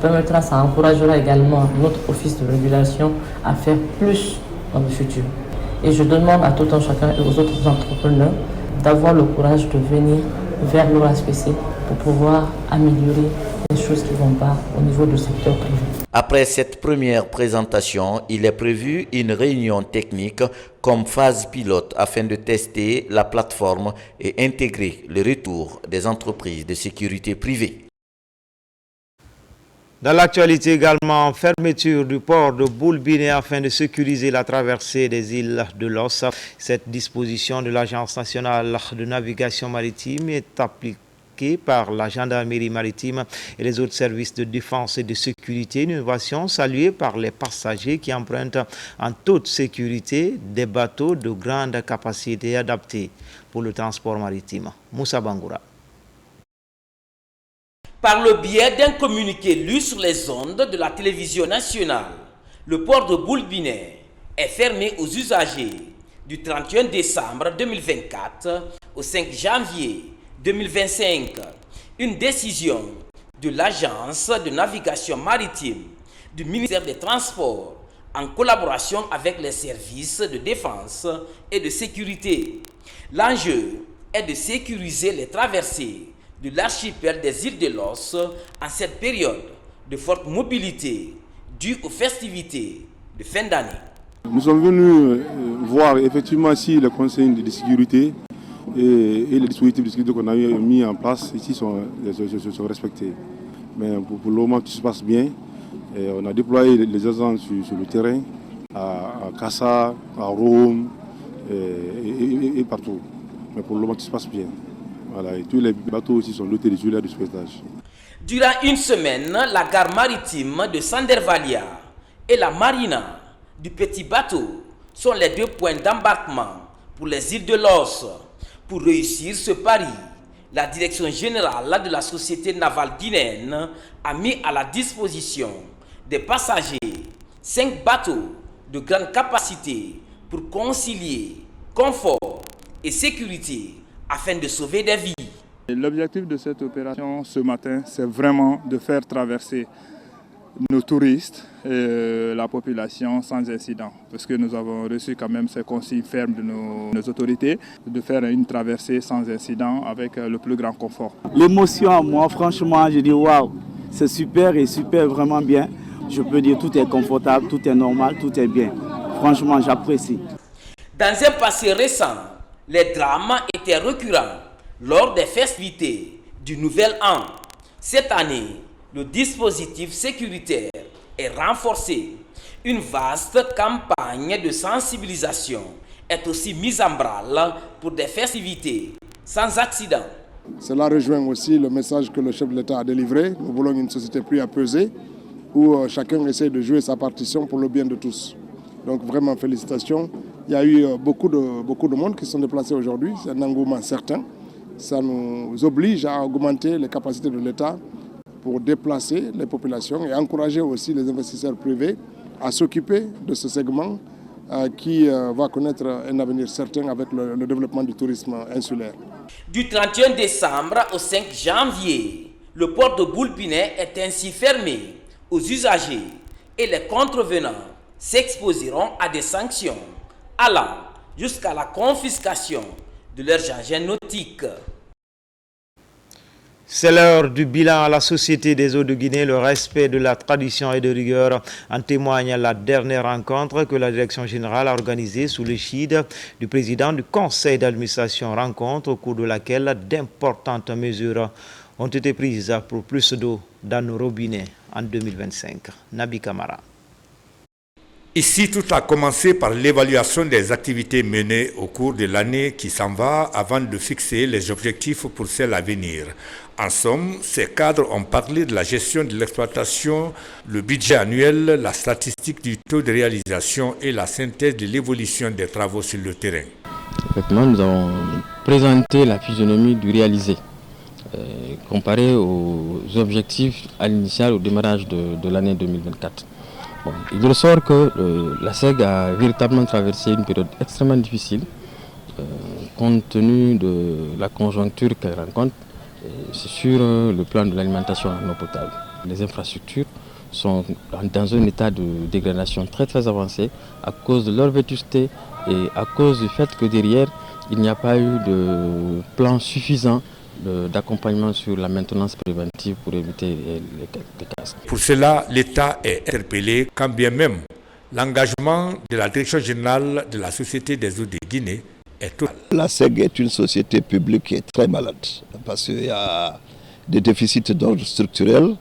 encouragera également notre office de régulation à faire plus dans le futur. Et je demande à tout un chacun et aux autres entrepreneurs d'avoir le courage de venir vers l'ORASPC pour pouvoir améliorer les choses qui ne vont pas au niveau du secteur privé. Après cette première présentation, il est prévu une réunion technique comme phase pilote afin de tester la plateforme et intégrer le retour des entreprises de sécurité privée. Dans l'actualité également, fermeture du port de Boulbiné afin de sécuriser la traversée des îles de l'Os. Cette disposition de l'Agence nationale de navigation maritime est appliquée par la gendarmerie maritime et les autres services de défense et de sécurité. Une innovation saluée par les passagers qui empruntent en toute sécurité des bateaux de grande capacité adaptés pour le transport maritime. Moussa Bangoura. Par le biais d'un communiqué lu sur les ondes de la télévision nationale, le port de Boulbiné est fermé aux usagers du 31 décembre 2024 au 5 janvier 2025. Une décision de l'Agence de navigation maritime du ministère des Transports en collaboration avec les services de défense et de sécurité. L'enjeu est de sécuriser les traversées de l'archipel des îles de l'Os en cette période de forte mobilité due aux festivités de fin d'année. Nous sommes venus voir effectivement si les consignes de sécurité et les dispositifs de sécurité qu'on a mis en place ici sont respectés. Mais pour le moment, tout se passe bien. Et on a déployé les agents sur le terrain, à Kassa, à Rome et partout. Mais pour le moment, tout se passe bien. Voilà, et tous les bateaux aussi sont dotés de gilets de sauvetage. Durant une semaine, la gare maritime de Sandervalia et la marina du Petit Bateau sont les deux points d'embarquement pour les îles de l'Os. Pour réussir ce pari, la direction générale de la société navale guinéenne a mis à la disposition des passagers 5 bateaux de grande capacité pour concilier confort et sécurité afin de sauver des vies. L'objectif de cette opération ce matin, c'est vraiment de faire traverser nos touristes et la population sans incident. Parce que nous avons reçu quand même ces consignes fermes de nos autorités de faire une traversée sans incident avec le plus grand confort. L'émotion, moi franchement, je dis waouh, c'est super et super vraiment bien. Je peux dire tout est confortable, tout est normal, tout est bien. Franchement, j'apprécie. Dans un passé récent, les drames étaient récurrents lors des festivités du Nouvel An. Cette année, le dispositif sécuritaire est renforcé. Une vaste campagne de sensibilisation est aussi mise en branle pour des festivités sans accident. Cela rejoint aussi le message que le chef de l'État a délivré. Nous voulons une société plus apaisée où chacun essaie de jouer sa partition pour le bien de tous. Donc vraiment félicitations. Il y a eu beaucoup de monde qui sont déplacés aujourd'hui. C'est un engouement certain. Ça nous oblige à augmenter les capacités de l'État pour déplacer les populations et encourager aussi les investisseurs privés à s'occuper de ce segment qui va connaître un avenir certain avec le développement du tourisme insulaire. Du 31 décembre au 5 janvier, le port de Boulbiné est ainsi fermé aux usagers et les contrevenants s'exposeront à des sanctions allant jusqu'à la confiscation de leurs engins nautiques. C'est l'heure du bilan à la Société des eaux de Guinée. Le respect de la tradition et de rigueur en témoigne la dernière rencontre que la Direction générale a organisée sous l'égide du président du conseil d'administration. Rencontre au cours de laquelle d'importantes mesures ont été prises pour plus d'eau dans nos robinets en 2025. Nabi Kamara. Ici, tout a commencé par l'évaluation des activités menées au cours de l'année qui s'en va avant de fixer les objectifs pour celle à venir. En somme, ces cadres ont parlé de la gestion de l'exploitation, le budget annuel, la statistique du taux de réalisation et la synthèse de l'évolution des travaux sur le terrain. Effectivement, nous avons présenté la physionomie du réalisé, comparé aux objectifs à l'initial au démarrage de l'année 2024. Bon, il ressort que la SEG a véritablement traversé une période extrêmement difficile, compte tenu de la conjoncture qu'elle rencontre. C'est sur le plan de l'alimentation en eau potable. Les infrastructures sont dans un état de dégradation très très avancé à cause de leur vétusté et à cause du fait que derrière, il n'y a pas eu de plan suffisant d'accompagnement sur la maintenance préventive pour éviter les casses. Pour cela, l'État est interpellé, quand bien même l'engagement de la Direction générale de la Société des eaux de Guinée est total. La SEG est une société publique qui est très malade parce qu'il y a des déficits d'ordre structurel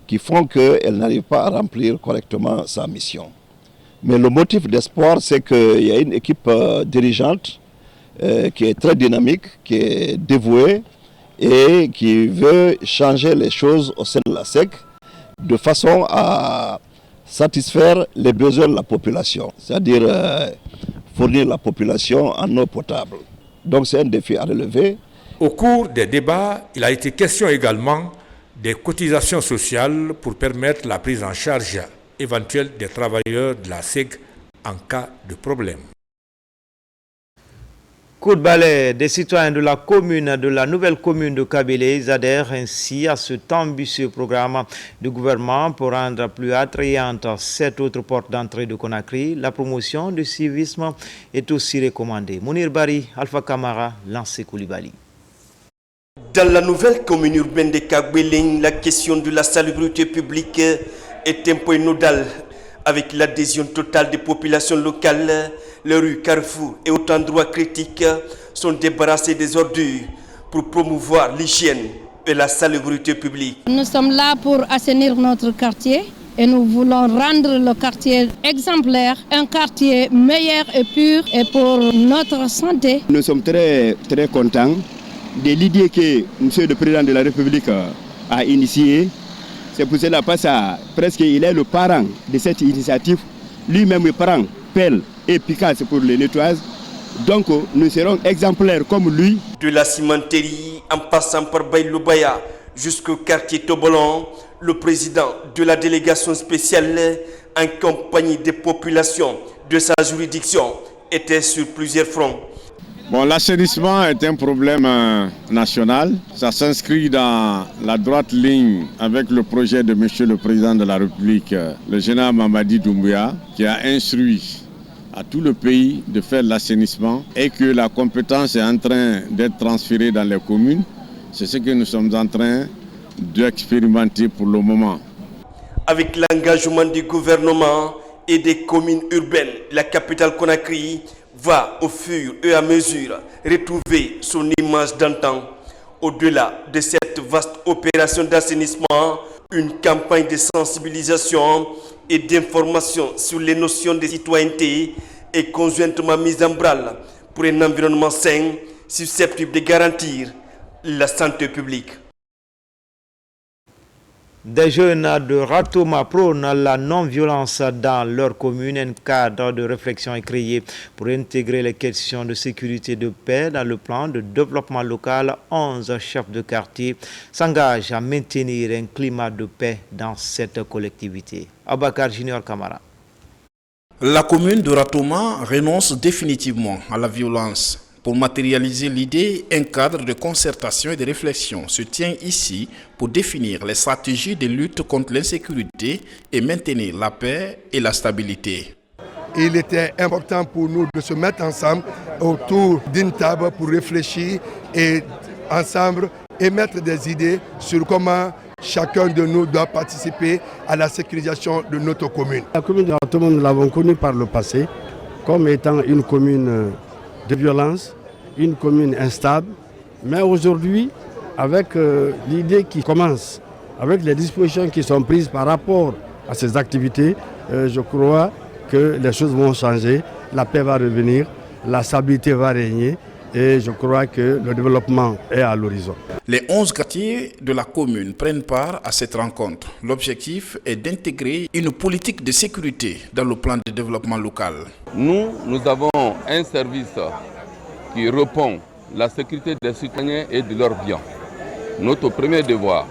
qui font qu'elle n'arrive pas à remplir correctement sa mission. Mais le motif d'espoir, c'est qu'il y a une équipe dirigeante qui est très dynamique, qui est dévouée et qui veut changer les choses au sein de la SEG de façon à satisfaire les besoins de la population, c'est-à-dire fournir la population en eau potable. Donc c'est un défi à relever. Au cours des débats, il a été question également des cotisations sociales pour permettre la prise en charge éventuelle des travailleurs de la SEG en cas de problème. Coup de balai, des citoyens de la nouvelle commune de Kabylie adhèrent ainsi à cet ambitieux programme du gouvernement pour rendre plus attrayante cette autre porte d'entrée de Conakry. La promotion du civisme est aussi recommandée. Mounir Bari, Alpha Kamara, Lancé Koulibaly. Dans la nouvelle commune urbaine de Kabylie, la question de la salubrité publique est un point nodal. Avec l'adhésion totale des populations locales, les rues, carrefours et autres endroits critiques sont débarrassés des ordures pour promouvoir l'hygiène et la salubrité publique. Nous sommes là pour assainir notre quartier et nous voulons rendre le quartier exemplaire, un quartier meilleur et pur et pour notre santé. Nous sommes très contents de l'idée que M. le Président de la République a initiée. C'est pour cela qu'il est le parent de cette initiative. Lui-même le parent, pelle et picasse pour le nettoyage. Donc nous serons exemplaires comme lui. De la cimenterie en passant par Baïloubaya jusqu'au quartier Tobolon, le président de la délégation spéciale en compagnie des populations de sa juridiction était sur plusieurs fronts. Bon, l'assainissement est un problème national. Ça s'inscrit dans la droite ligne avec le projet de M. le Président de la République, le général Mamadi Doumbouya, qui a instruit à tout le pays de faire l'assainissement et que la compétence est en train d'être transférée dans les communes. C'est ce que nous sommes en train d'expérimenter pour le moment. Avec l'engagement du gouvernement et des communes urbaines, la capitale Conakry va au fur et à mesure retrouver son image d'antan. Au-delà de cette vaste opération d'assainissement, une campagne de sensibilisation et d'information sur les notions de citoyenneté est conjointement mise en branle pour un environnement sain susceptible de garantir la santé publique. Des jeunes de Ratoma prônent la non-violence dans leur commune. Un cadre de réflexion est créé pour intégrer les questions de sécurité et de paix dans le plan de développement local. 11 chefs de quartier s'engagent à maintenir un climat de paix dans cette collectivité. Abakar Junior Kamara. La commune de Ratoma renonce définitivement à la violence. Pour matérialiser l'idée, un cadre de concertation et de réflexion se tient ici pour définir les stratégies de lutte contre l'insécurité et maintenir la paix et la stabilité. Il était important pour nous de se mettre ensemble autour d'une table pour réfléchir et ensemble émettre des idées sur comment chacun de nous doit participer à la sécurisation de notre commune. La commune de Ratoma, nous l'avons connue par le passé comme étant une commune de violence, une commune instable, mais aujourd'hui, avec l'idée qui commence, avec les dispositions qui sont prises par rapport à ces activités, je crois que les choses vont changer, la paix va revenir, la stabilité va régner et je crois que le développement est à l'horizon. Les 11 quartiers de la commune prennent part à cette rencontre. L'objectif est d'intégrer une politique de sécurité dans le plan de développement local. Nous avons un service qui répond à la sécurité des citoyens et de leurs biens. Notre premier devoir.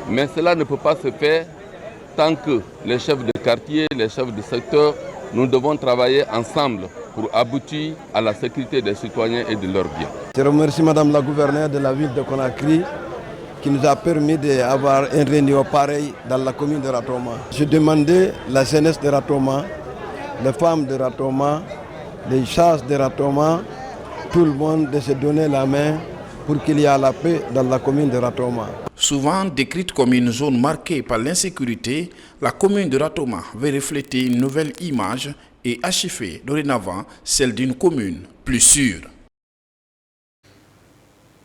Mais cela ne peut pas se faire tant que les chefs de quartier, les chefs de secteur, nous devons travailler ensemble pour aboutir à la sécurité des citoyens et de leurs biens. Je remercie Madame la gouverneure de la ville de Conakry qui nous a permis d'avoir une réunion pareille dans la commune de Ratoma. Je demandais la jeunesse de Ratoma, les femmes de Ratoma, les chasses de Ratoma, tout le monde de se donner la main pour qu'il y ait la paix dans la commune de Ratoma. Souvent décrite comme une zone marquée par l'insécurité, la commune de Ratoma veut refléter une nouvelle image et achever dorénavant celle d'une commune plus sûre.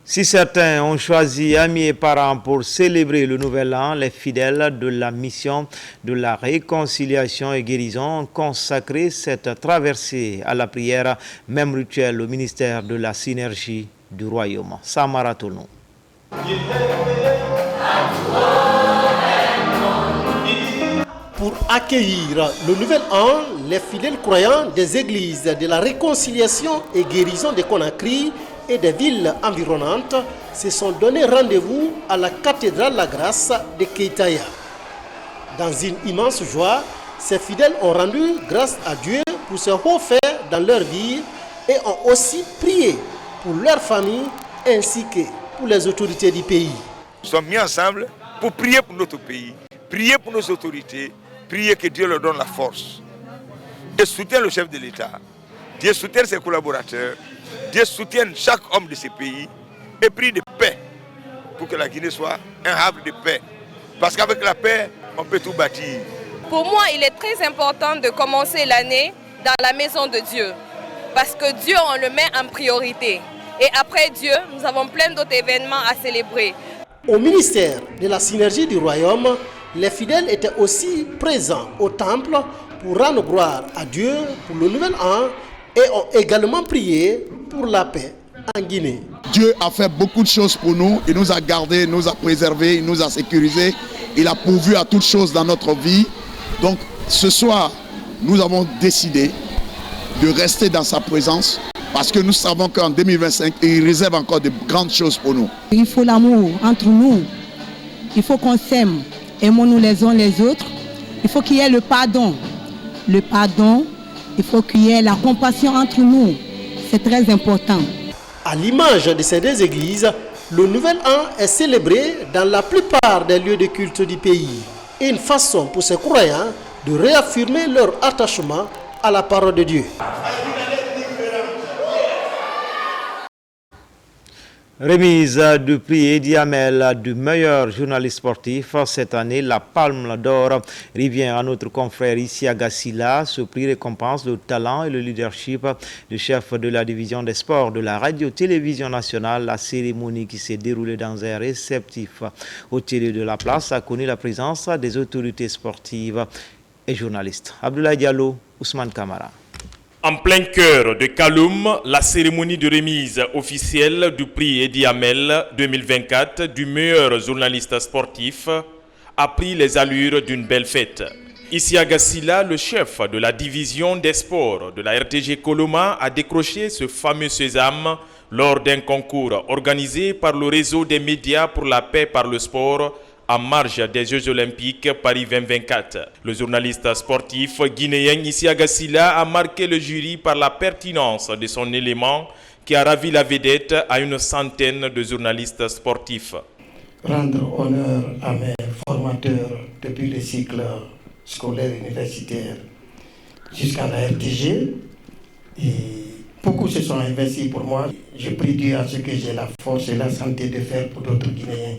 Si certains ont choisi amis et parents pour célébrer le nouvel an, les fidèles de la mission de la réconciliation et guérison ont consacré cette traversée à la prière, même rituel au ministère de la synergie du royaume. Samara Tono. Pour accueillir le nouvel an, les fidèles croyants des églises de la réconciliation et guérison de Conakry et des villes environnantes se sont donné rendez-vous à la cathédrale La Grâce de Keitaya. Dans une immense joie, ces fidèles ont rendu grâce à Dieu pour ce haut fait dans leur vie et ont aussi prié pour leur famille ainsi que pour les autorités du pays. Nous sommes mis ensemble pour prier pour notre pays, prier pour nos autorités, prier que Dieu leur donne la force. Dieu soutient le chef de l'État, Dieu soutient ses collaborateurs, Dieu soutienne chaque homme de ce pays et prie de paix pour que la Guinée soit un havre de paix. Parce qu'avec la paix, on peut tout bâtir. Pour moi, il est très important de commencer l'année dans la maison de Dieu. Parce que Dieu, on le met en priorité. Et après Dieu, nous avons plein d'autres événements à célébrer. Au ministère de la synergie du royaume, les fidèles étaient aussi présents au temple pour rendre gloire à Dieu pour le nouvel an et ont également prié pour la paix en Guinée. Dieu a fait beaucoup de choses pour nous. Il nous a gardés, il nous a préservés, il nous a sécurisés. Il a pourvu à toutes choses dans notre vie. Donc ce soir, nous avons décidé de rester dans sa présence parce que nous savons qu'en 2025, il réserve encore de grandes choses pour nous. Il faut l'amour entre nous. Il faut qu'on s'aime. Aimons-nous les uns les autres. Il faut qu'il y ait le pardon. Le pardon, il faut qu'il y ait la compassion entre nous. C'est très important. À l'image de ces deux églises, le nouvel an est célébré dans la plupart des lieux de culte du pays. Une façon pour ces croyants de réaffirmer leur attachement à la parole de Dieu. Remise du prix Eddie Hamel du meilleur journaliste sportif. Cette année, la Palme d'Or revient à notre confrère Isia Gassila. Ce prix récompense le talent et le leadership du chef de la division des sports de la radio-télévision nationale. La cérémonie qui s'est déroulée dans un réceptif hôtelier de la place a connu la présence des autorités sportives et journalistes. Abdoulaye Diallo, Ousmane Kamara. En plein cœur de Kaloum, la cérémonie de remise officielle du prix Eddie Hamel 2024 du meilleur journaliste sportif a pris les allures d'une belle fête. Isia Gassila, le chef de la division des sports de la RTG Coloma, a décroché ce fameux sésame lors d'un concours organisé par le réseau des médias pour la paix par le sport en marge des Jeux Olympiques Paris 2024. Le journaliste sportif guinéen Isia Gassila a marqué le jury par la pertinence de son élément qui a ravi la vedette à une centaine de journalistes sportifs. Rendre honneur à mes formateurs depuis le cycle scolaire universitaire jusqu'à la RTG. Et beaucoup se sont investis pour moi. Je prie Dieu à ce que j'ai la force et la santé de faire pour d'autres Guinéens.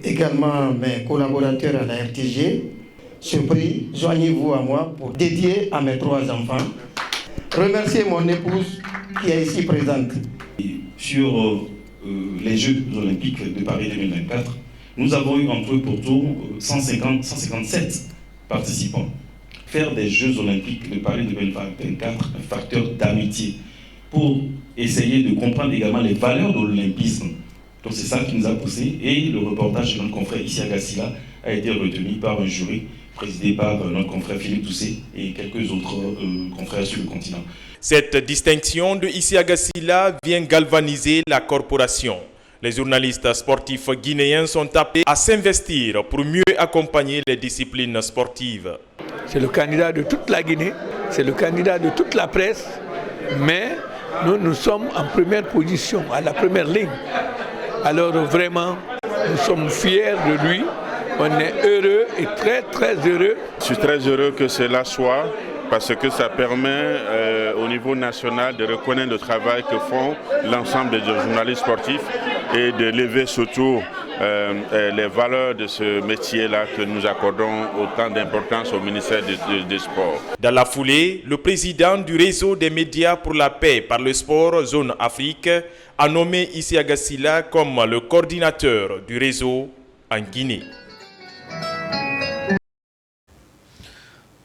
Également mes collaborateurs à la RTG, ce prix, joignez-vous à moi pour dédier à mes 3 enfants. Remercier mon épouse qui est ici présente. Sur les Jeux Olympiques de Paris 2024, nous avons eu entre eux pour tout 157 participants. Faire des Jeux Olympiques de Paris 2024 un facteur d'amitié pour essayer de comprendre également les valeurs de l'olympisme. Donc c'est ça qui nous a poussé et le reportage de notre confrère Isia Gassila a été retenu par un jury présidé par notre confrère Philippe Toussé et quelques autres confrères sur le continent. Cette distinction de Isia Gassila vient galvaniser la corporation. Les journalistes sportifs guinéens sont appelés à s'investir pour mieux accompagner les disciplines sportives. C'est le candidat de toute la Guinée, c'est le candidat de toute la presse, mais nous sommes en première position, à la première ligne. Alors vraiment, nous sommes fiers de lui, on est heureux et très très heureux. Je suis très heureux que cela soit parce que ça permet au niveau national de reconnaître le travail que font l'ensemble des journalistes sportifs et de lever surtout les valeurs de ce métier-là que nous accordons autant d'importance au ministère des Sports. Dans la foulée, le président du réseau des médias pour la paix par le sport Zone Afrique a nommé Issa Gassila comme le coordinateur du réseau en Guinée.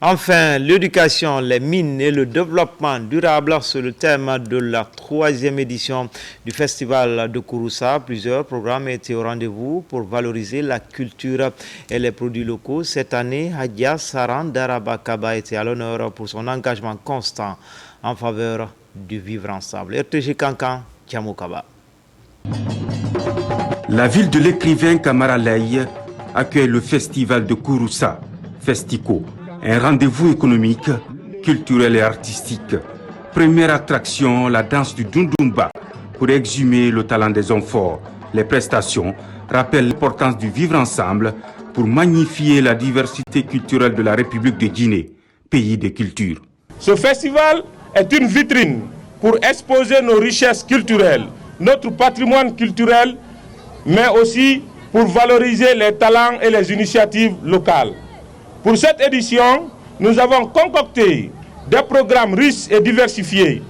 Enfin, l'éducation, les mines et le développement durable, c'est le thème de la 3e édition du Festival de Kouroussa. Plusieurs programmes étaient au rendez-vous pour valoriser la culture et les produits locaux. Cette année, Hadja Saran Daraba Kaba était à l'honneur pour son engagement constant en faveur du vivre ensemble. RTG Kankan, Tiamo Kaba. La ville de l'écrivain Kamara Leye accueille le Festival de Kouroussa, Festico. Un rendez-vous économique, culturel et artistique. Première attraction, la danse du Dundumba pour exhumer le talent des hommes forts. Les prestations rappellent l'importance du vivre ensemble pour magnifier la diversité culturelle de la République de Guinée, pays des cultures. Ce festival est une vitrine pour exposer nos richesses culturelles, notre patrimoine culturel, mais aussi pour valoriser les talents et les initiatives locales. Pour cette édition, nous avons concocté des programmes riches et diversifiés,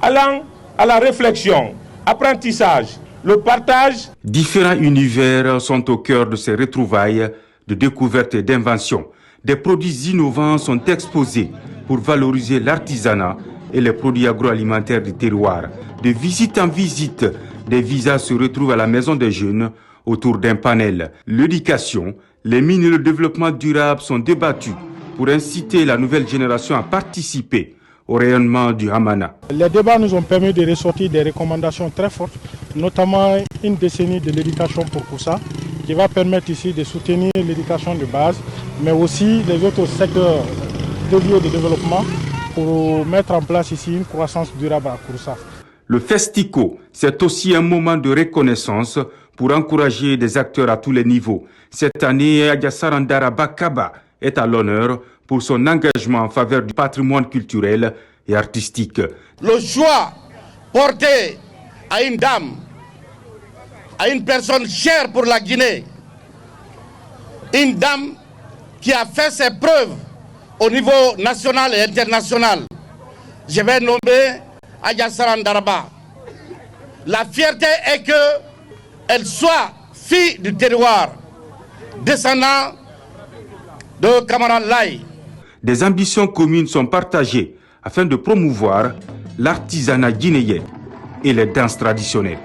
allant à la réflexion, apprentissage, le partage. Différents univers sont au cœur de ces retrouvailles de découverte et d'invention. Des produits innovants sont exposés pour valoriser l'artisanat et les produits agroalimentaires du terroir. De visite en visite, des visas se retrouvent à la Maison des Jeunes autour d'un panel. L'éducation, les mines et le développement durable sont débattus pour inciter la nouvelle génération à participer au rayonnement du Hamana. Les débats nous ont permis de ressortir des recommandations très fortes, notamment une décennie de l'éducation pour Koussa, qui va permettre ici de soutenir l'éducation de base, mais aussi les autres secteurs dédiés de développement pour mettre en place ici une croissance durable à Koussa. Le Festico, c'est aussi un moment de reconnaissance pour encourager des acteurs à tous les niveaux. Cette année, Hadja Saran Daraba Kaba est à l'honneur pour son engagement en faveur du patrimoine culturel et artistique. Le choix porté à une dame, à une personne chère pour la Guinée, une dame qui a fait ses preuves au niveau national et international. Je vais nommer Hadja Saran Daraba. La fierté est qu'elle soit fille du terroir, descendant de Kamara Leye. Des ambitions communes sont partagées afin de promouvoir l'artisanat guinéen et les danses traditionnelles.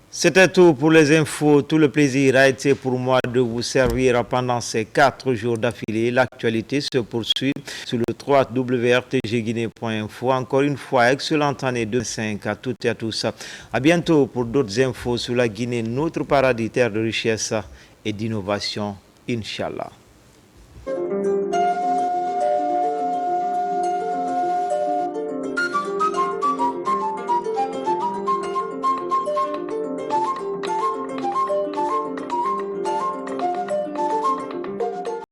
C'était tout pour les infos. Tout le plaisir a été pour moi de vous servir pendant ces 4 jours d'affilée. L'actualité se poursuit sur le www.rtgguinée.info. Encore une fois, excellente année 2005 à toutes et à tous. À bientôt pour d'autres infos sur la Guinée, notre paradis, terre de richesse et d'innovation. Inch'Allah.